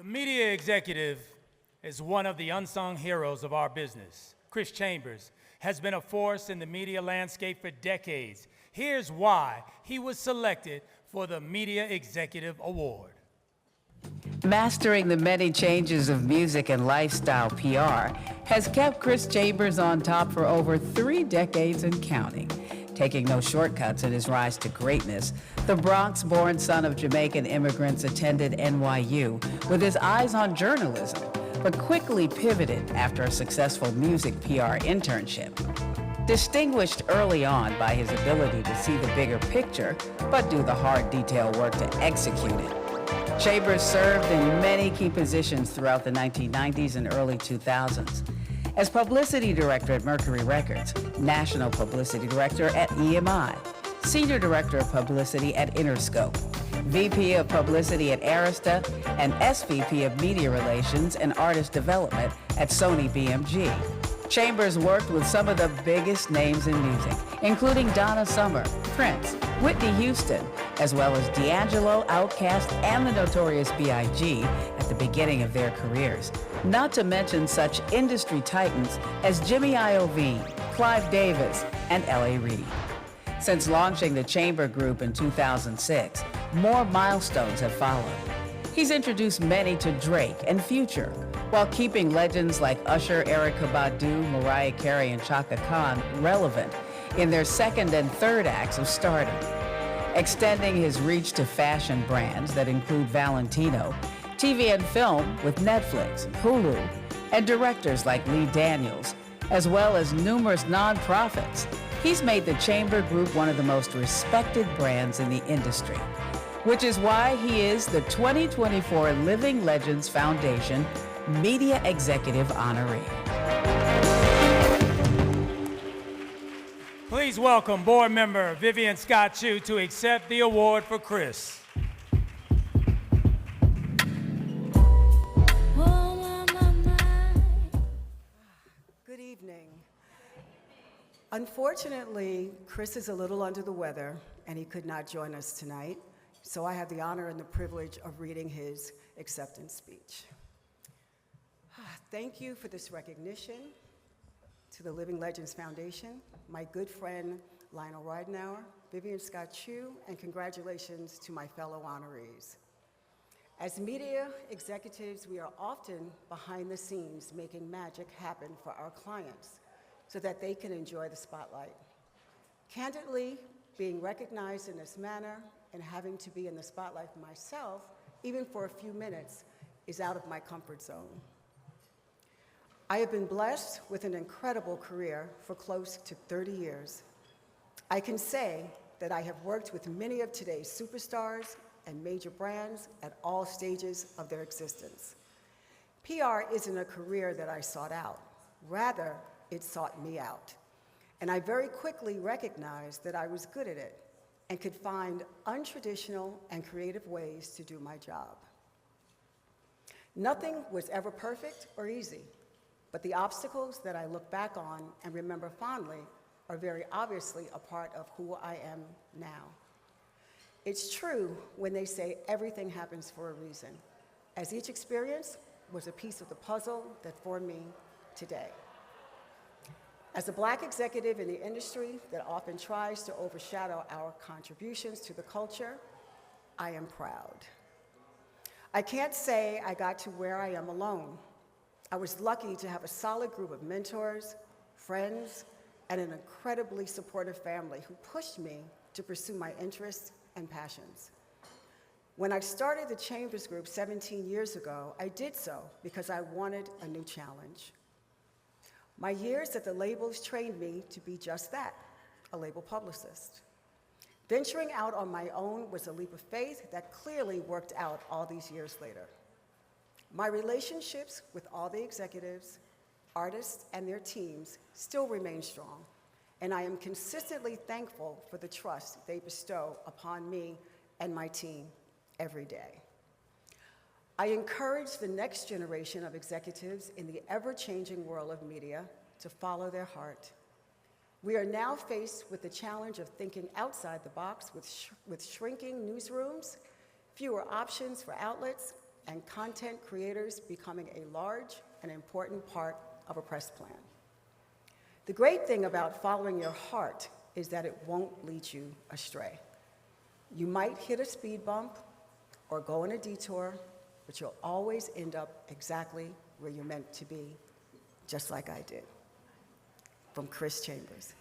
The media executive is one of the unsung heroes of our business. Chris Chambers has been a force in the media landscape for decades. Here's why he was selected for the Media Executive Award. Mastering the many changes of music and lifestyle PR has kept Chris Chambers on top for over 3 decades and counting. Taking no shortcuts in his rise to greatness, the Bronx-born son of Jamaican immigrants attended NYU with his eyes on journalism, but quickly pivoted after a successful music PR internship. Distinguished early on by his ability to see the bigger picture, but do the hard detail work to execute it. Chambers served in many key positions throughout the 1990s and early 2000s. As Publicity Director at Mercury Records, National Publicity Director at EMI, Senior Director of Publicity at Interscope, VP of Publicity at Arista, and SVP of Media Relations and Artist Development at Sony BMG. Chambers worked with some of the biggest names in music, including Donna Summer, Prince, Whitney Houston, as well as D'Angelo, Outkast, and the Notorious B.I.G. at the beginning of their careers. Not to mention such industry titans as Jimmy Iovine, Clive Davis, and L.A. Reid. Since launching the Chamber Group in 2006, more milestones have followed. He's introduced many to Drake and Future, while keeping legends like Usher, Erykah Badu, Mariah Carey, and Chaka Khan relevant in their second and third acts of stardom. Extending his reach to fashion brands that include Valentino, TV and film with Netflix, Hulu, and directors like Lee Daniels, as well as numerous nonprofits, he's made the Chamber Group one of the most respected brands in the industry, which is why he is the 2024 Living Legends Foundation Media Executive Honoree. Please welcome board member Vivian Scott Chu to accept the award for Chris. Good evening. Unfortunately, Chris is a little under the weather and he could not join us tonight, so I have the honor and the privilege of reading his acceptance speech. Thank you for this recognition to the Living Legends Foundation, my good friend Lionel Ridenauer, Vivian Scott Chu, and congratulations to my fellow honorees. As media executives, we are often behind the scenes making magic happen for our clients so that they can enjoy the spotlight. Candidly, being recognized in this manner and having to be in the spotlight myself, even for a few minutes, is out of my comfort zone. I have been blessed with an incredible career for close to 30 years. I can say that I have worked with many of today's superstars and major brands at all stages of their existence. PR isn't a career that I sought out. Rather, it sought me out. And I very quickly recognized that I was good at it and could find untraditional and creative ways to do my job. Nothing was ever perfect or easy. But the obstacles that I look back on and remember fondly are very obviously a part of who I am now. It's true when they say everything happens for a reason, as each experience was a piece of the puzzle that formed me today. As a Black executive in the industry that often tries to overshadow our contributions to the culture, I am proud. I can't say I got to where I am alone. I was lucky to have a solid group of mentors, friends, and an incredibly supportive family who pushed me to pursue my interests and passions. When I started the Chambers Group 17 years ago, I did so because I wanted a new challenge. My years at the labels trained me to be just that, a label publicist. Venturing out on my own was a leap of faith that clearly worked out all these years later. My relationships with all the executives, artists, and their teams still remain strong, and I am consistently thankful for the trust they bestow upon me and my team every day. I encourage the next generation of executives in the ever-changing world of media to follow their heart. We are now faced with the challenge of thinking outside the box with shrinking newsrooms, fewer options for outlets, and content creators becoming a large and important part of a press plan. The great thing about following your heart is that it won't lead you astray. You might hit a speed bump or go on a detour, but you'll always end up exactly where you're meant to be, just like I did. From Chris Chambers.